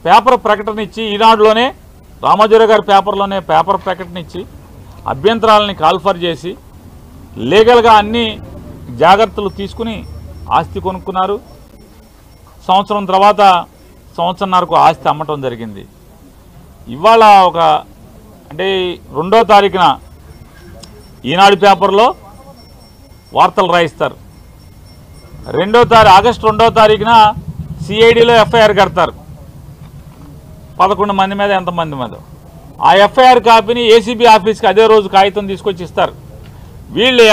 Paper ప్రకటన ఇచ్చి ఈనాడులోనే రామోజీరావు గారి పేపర్లోనే పేపర్ ప్రకటన ఇచ్చి అభ్యంతరాలని కాల్ఫర్ చేసి లీగల్గా అన్ని జాగ్రత్తలు తీసుకుని ఆస్తి కొనుక్కున్నారు. సంవత్సరం తర్వాత సంవత్సరంన్నరకు ఆస్తి అమ్మటం జరిగింది. ఇవాళ అంటే 2వ తారీఖున ఈనాడు పేపర్లో వార్తలు రాయిస్తారు. ఆగస్టు 2వ తారీఖున సిఐడిలో ఎఫ్ఐఆర్ కడతారు. 11 మంది మీద ఎంతమంది మీద ఆ ఎఫ్ఐఆర్ కాపీని ఏసీబీ ఆఫీస్కి అదే రోజు కాగితం తీసుకొచ్చి ఇస్తారు. వీళ్ళు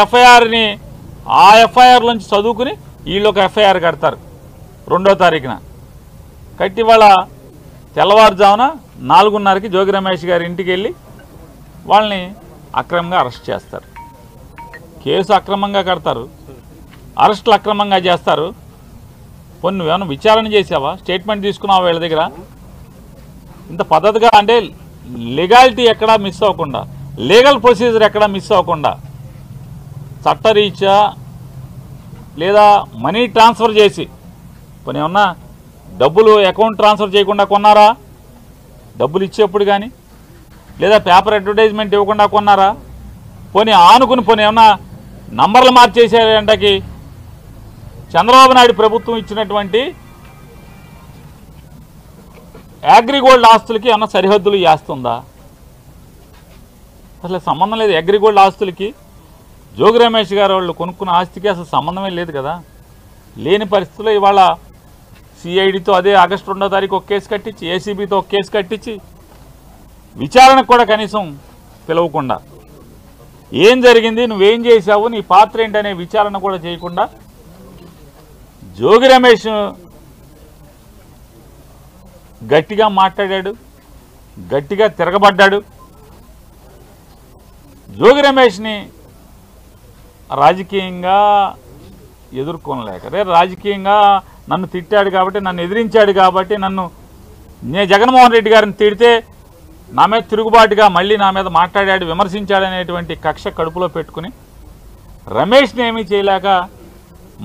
ఆ ఎఫ్ఐఆర్ నుంచి చదువుకుని వీళ్ళు ఒక ఎఫ్ఐఆర్ కడతారు 2వ తారీఖున. కట్టి వాళ్ళ తెల్లవారుజామున 4:30కి జోగి రమేష్ గారి ఇంటికి వెళ్ళి వాళ్ళని అక్రమంగా అరెస్ట్ చేస్తారు. కేసు అక్రమంగా కడతారు, అరెస్టులు అక్రమంగా చేస్తారు. కొన్ని నువ్వేమన్నా విచారణ చేసావా? స్టేట్మెంట్ తీసుకున్నావా వీళ్ళ దగ్గర? ఇంత పద్ధతిగా అంటే లీగాలిటీ ఎక్కడా మిస్ అవ్వకుండా, లీగల్ ప్రొసీజర్ ఎక్కడా మిస్ అవ్వకుండా చట్టరీత్యా లేదా మనీ ట్రాన్స్ఫర్ చేసి కొన్ని ఏమన్నా డబ్బులు అకౌంట్ ట్రాన్స్ఫర్ చేయకుండా కొన్నారా? డబ్బులు ఇచ్చేప్పుడు కానీ లేదా పేపర్ అడ్వర్టైజ్మెంట్ ఇవ్వకుండా కొన్నారా? పోనీ ఏమన్నా నంబర్లు మార్చేసారంటకి చంద్రబాబు నాయుడు ప్రభుత్వం ఇచ్చినటువంటి అగ్రిగోల్డ్ ఆస్తులకి ఏమన్నా సరిహద్దులు చేస్తుందా? అసలు సంబంధం లేదు. అగ్రిగోల్డ్ ఆస్తులకి జోగి రమేష్ గారు వాళ్ళు కొనుక్కున్న ఆస్తికి అసలు సంబంధమే లేదు కదా. లేని పరిస్థితుల్లో ఇవాళ సిఐడితో అదే ఆగస్టు 2వ తారీఖు ఒక కేసు కట్టించి, ఏసీబీతో ఒక కేసు కట్టించి విచారణకు కూడా కనీసం పిలవకుండా ఏం జరిగింది, నువ్వేం చేశావు, నీ పాత్ర ఏంటనే విచారణ కూడా చేయకుండా జోగి రమేష్ గట్టిగా మాట్లాడాడు, గట్టిగా తిరగబడ్డాడు. జోగి రమేష్ని రాజకీయంగా ఎదుర్కొనలేక, రాజకీయంగా నన్ను తిట్టాడు కాబట్టి, నన్ను ఎదిరించాడు కాబట్టి, నేను జగన్మోహన్ రెడ్డి గారిని తిడితే నా మీద తిరుగుబాటుగా మళ్ళీ నా మీద మాట్లాడాడు, విమర్శించాడనేటువంటి కక్ష కడుపులో పెట్టుకుని రమేష్ని ఏమీ చేయలేక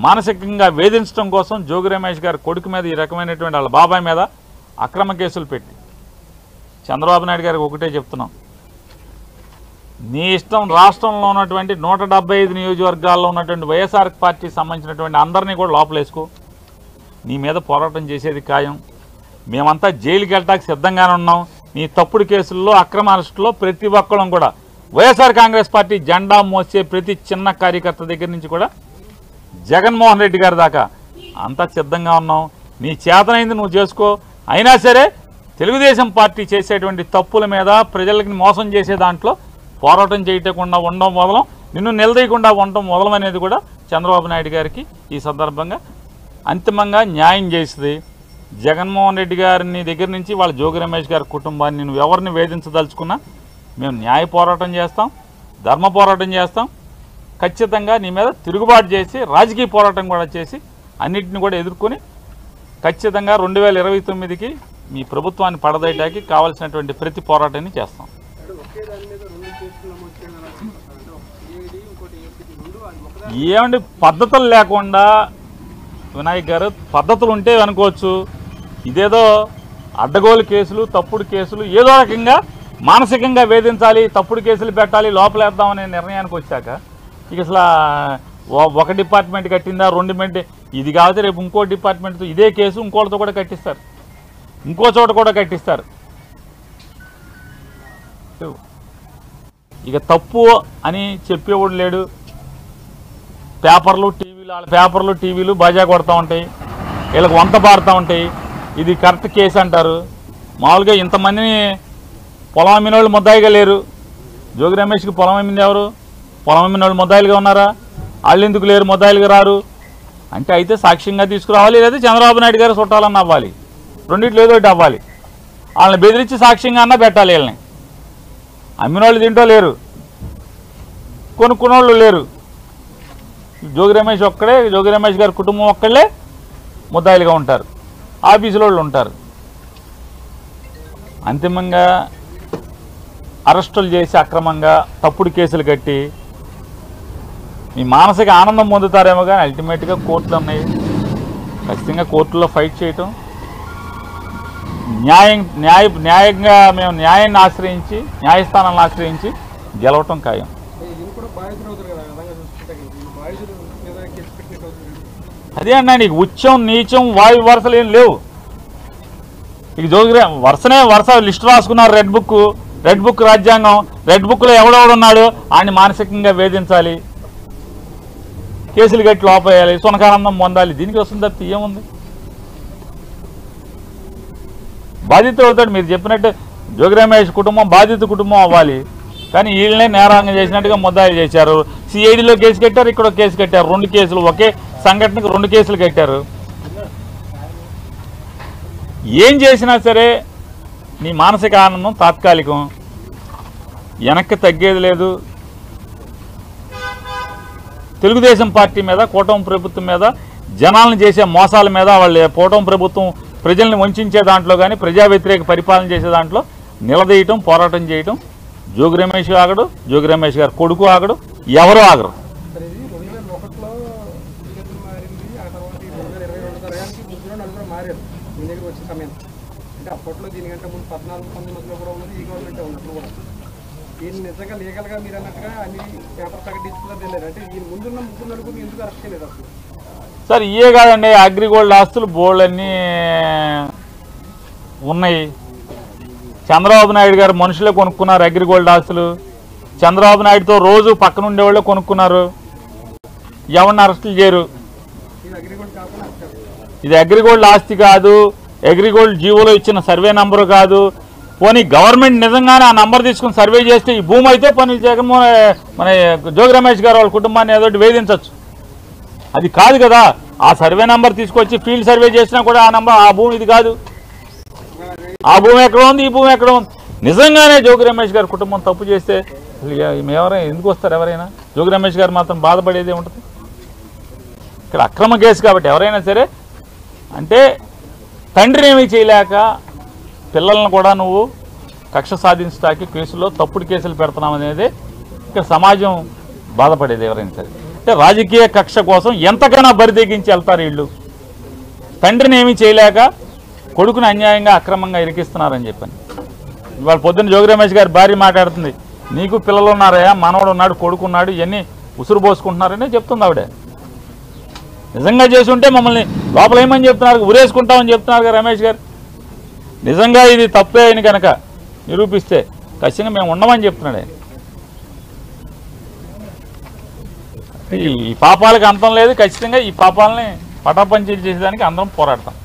మానసికంగా వేధించడం కోసం జోగి రమేష్ గారి కొడుకు మీద ఈ రకమైనటువంటి వాళ్ళ బాబాయ్ మీద అక్రమ కేసులు పెట్టి చంద్రబాబు నాయుడు గారికి ఒకటే చెప్తున్నాం, నీ ఇష్టం రాష్ట్రంలో ఉన్నటువంటి 175 నియోజకవర్గాల్లో ఉన్నటువంటి వైఎస్ఆర్ పార్టీకి సంబంధించినటువంటి అందరినీ కూడా లోపలేసుకో, నీ మీద పోరాటం చేసేది ఖాయం. మేమంతా జైలుకి వెళ్ళటానికి సిద్ధంగానే ఉన్నాం. నీ తప్పుడు కేసుల్లో అక్రమ అరెస్టులో ప్రతి ఒక్కళ్ళం కూడా వైఎస్ఆర్ కాంగ్రెస్ పార్టీ జెండా మోసే ప్రతి చిన్న కార్యకర్త దగ్గర నుంచి కూడా జగన్మోహన్ రెడ్డి గారి దాకా అంతా సిద్ధంగా ఉన్నాం. నీ చేతనైంది నువ్వు చేసుకో. అయినా సరే తెలుగుదేశం పార్టీ చేసేటువంటి తప్పుల మీద ప్రజలకి మోసం చేసే దాంట్లో పోరాటం చేయకుండా ఉండడం మొదలం, నిన్ను నిలదీయకుండా ఉండడం మొదలం అనేది కూడా చంద్రబాబు నాయుడు గారికి ఈ సందర్భంగా అంతిమంగా న్యాయం చేస్తుంది. జగన్మోహన్ రెడ్డి గారిని దగ్గర నుంచి వాళ్ళ జోగి రమేష్ గారి కుటుంబాన్ని నువ్వు ఎవరిని వేధించదలుచుకున్నా మేము న్యాయ పోరాటం చేస్తాం, ధర్మ పోరాటం చేస్తాం. ఖచ్చితంగా నీ మీద తిరుగుబాటు చేసి రాజకీయ పోరాటం కూడా చేసి అన్నింటిని కూడా ఎదుర్కొని ఖచ్చితంగా 2029కి మీ ప్రభుత్వాన్ని పడదయటానికి కావాల్సినటువంటి ప్రతి పోరాటాన్ని చేస్తాం. ఏమండి పద్ధతులు లేకుండా వినాయక్ గారు, పద్ధతులు ఉంటే అనుకోవచ్చు, ఇదేదో అడ్డగోలు కేసులు, తప్పుడు కేసులు, ఏదో రకంగా మానసికంగా వేధించాలి, తప్పుడు కేసులు పెట్టాలి, లోపలేద్దామనే నిర్ణయానికి వచ్చాక ఇక అసలు ఒక డిపార్ట్మెంట్ కట్టిందా, 2 డిపార్ట్మెంట్, ఇది కాకపోతే రేపు ఇంకో డిపార్ట్మెంట్తో ఇదే కేసు ఇంకోటితో కూడా కట్టిస్తారు, ఇంకో చోట కూడా కట్టిస్తారు. ఇక తప్పు అని చెప్పేవాడు లేడు. పేపర్లు టీవీలు, వాళ్ళ పేపర్లు టీవీలు బాజా కొడతా ఉంటాయి, వీళ్ళకి వంత పాడుతూ ఉంటాయి. ఇది కరెక్ట్ కేసు అంటారు. మామూలుగా ఇంతమందిని పొలం అమ్మిన వాళ్ళు ముద్దాయిగా లేరు. జోగి రమేష్కి పొలం అమ్మింది ఎవరు? పొలం అమ్మిన వాళ్ళు ముద్దాయిలుగా ఉన్నారా? వాళ్ళు ఎందుకు లేరు, ముద్దాయిలుగా రారు అంటే అయితే సాక్ష్యంగా తీసుకురావాలి, లేదా చంద్రబాబు నాయుడు గారు చుట్టాలన్నా అవ్వాలి, రెండింటిలో ఏదో ఒకటి అవ్వాలి. వాళ్ళని బెదిరించి సాక్ష్యంగా అన్నా పెట్టాలి. వీళ్ళని అమ్మిన వాళ్ళు దీంట్లో లేరు, కొనుక్కున్నోళ్ళు లేరు. జోగి రమేష్ ఒక్కడే, జోగి రమేష్ గారి కుటుంబం ఒక్కళ్ళే ముద్దాయిలుగా ఉంటారు, ఆఫీసులో వాళ్ళు ఉంటారు. అంతిమంగా అరెస్టులు చేసి అక్రమంగా తప్పుడు కేసులు కట్టి మీ మానసిక ఆనందం పొందుతారేమో కానీ అల్టిమేట్గా కోర్టులు ఉన్నాయి. ఖచ్చితంగా కోర్టుల్లో ఫైట్ చేయటం, న్యాయంగా మేము న్యాయాన్ని ఆశ్రయించి న్యాయస్థానాలను ఆశ్రయించి గెలవటం ఖాయం. అదే అన్నా, నీకు ఉచ్చం నీచం వాయు వరుసలు ఏం లేవు. ఇక వరుస లిస్టు రాసుకున్నారు. రెడ్ బుక్ రాజ్యాంగం. రెడ్ బుక్లో ఎవడెవడున్నాడు ఆయన్ని మానసికంగా వేధించాలి, కేసులు కట్టి లోపేయాలి, సునకానందం పొందాలి. దీనికి వస్తుంది తప్ప ఏముంది? బాధితులు అవుతాడు. మీరు చెప్పినట్టు జోగి రమేష్ కుటుంబం బాధిత కుటుంబం అవ్వాలి. కానీ వీళ్ళనే నేరాంగం చేసినట్టుగా ముద్దాయిలు చేశారు. సిఐడిలో కేసు కట్టారు, ఇక్కడ కేసు కట్టారు. 2 కేసులు, ఒకే సంఘటనకు 2 కేసులు కట్టారు. ఏం చేసినా సరే నీ మానసిక ఆనందం తాత్కాలికం, వెనక్కి తగ్గేది లేదు. తెలుగుదేశం పార్టీ మీద, కూటమి ప్రభుత్వం మీద, జనాలను చేసే మోసాల మీద, వాళ్ళు కూటమి ప్రభుత్వం ప్రజల్ని వంచే దాంట్లో కానీ ప్రజా వ్యతిరేక పరిపాలన చేసే దాంట్లో నిలదీయటం, పోరాటం చేయటం జోగి రమేష్ ఆగడు, జోగి రమేష్ గారు కొడుకు ఆగడు, ఎవరు ఆగరు. అప్పట్లో దీనికంటే ముందు 14-19 కూడా ఉన్నది, ఈ గవర్నమెంట్ ఉన్నట్లు కూడా. దీన్ని నిజంగా లీగల్గా మీరు అన్నట్టుగా అన్ని పేపర్ ప్రకటించుకున్నది తెలియదు. అంటే దీని ముందున్న 3 నలుగురిని ఎందుకు అరెస్ట్ చేయలేదు అసలు? సార్ ఇవే కాదండి, అగ్రిగోల్డ్ ఆస్తులు బోల్డన్నీ ఉన్నాయి. చంద్రబాబు నాయుడు గారు మనుషులే కొనుక్కున్నారు అగ్రిగోల్డ్ ఆస్తులు. చంద్రబాబు నాయుడుతో రోజు పక్కన ఉండేవాళ్ళే కొనుక్కున్నారు. ఎవరిని అరెస్టులు చేయరు. ఇది అగ్రిగోల్డ్ ఆస్తి కాదు, అగ్రిగోల్డ్ జీవోలో ఇచ్చిన సర్వే నంబరు కాదు. పోనీ గవర్నమెంట్ నిజంగానే ఆ నంబర్ తీసుకుని సర్వే చేస్తే ఈ భూమి అయితే పోనీ మన జోగి రమేష్ గారు వాళ్ళ కుటుంబాన్ని ఏదో వేధించవచ్చు. అది కాదు కదా. ఆ సర్వే నంబర్ తీసుకొచ్చి ఫీల్డ్ సర్వే చేసినా కూడా ఆ భూమి ఇది కాదు. ఆ భూమి ఎక్కడ ఉంది, ఈ భూమి ఎక్కడ ఉంది. నిజంగానే జోగి రమేష్ గారి కుటుంబం తప్పు చేస్తే ఎవరైనా ఎందుకు వస్తారు? ఎవరైనా జోగి రమేష్ గారు మాత్రం బాధపడేది ఉంటుంది. ఇక్కడ అక్రమ కేసు కాబట్టి ఎవరైనా సరే, అంటే తండ్రిని ఏమీ చేయలేక పిల్లలను కూడా నువ్వు కక్ష సాధించడానికి కేసులో తప్పుడు కేసులు పెడుతున్నావు అనేది ఇక్కడ సమాజం బాధపడేది ఎవరైనా సరే. అంటే రాజకీయ కక్ష కోసం ఎంతకైనా బరిదెగించి వెళ్తారు వీళ్ళు. తండ్రిని ఏమీ చేయలేక కొడుకుని అన్యాయంగా అక్రమంగా ఇరికిస్తున్నారని చెప్పని ఇవాళ పొద్దున్న జోగి రమేష్ గారి భార్య మాట్లాడుతుంది. నీకు పిల్లలు ఉన్నారయ్యా, మనవడు ఉన్నాడు, కొడుకు ఉన్నాడు, ఇవన్నీ ఉసురు పోసుకుంటున్నారనే చెప్తుంది ఆవిడ. నిజంగా చేసి ఉంటే మమ్మల్ని లోపల ఏమని చెప్తున్నారు, ఉరేసుకుంటామని చెప్తున్నారు కదా రమేష్ గారు. నిజంగా ఇది తప్పే అని కనుక నిరూపిస్తే ఖచ్చితంగా మేము ఉండమని చెప్తున్నాడు ఆయన. ఈ పాపాలకు అంతం లేదు. ఖచ్చితంగా ఈ పాపాలని పటాపంచీలు చేసేదానికి అందరం పోరాడతాం.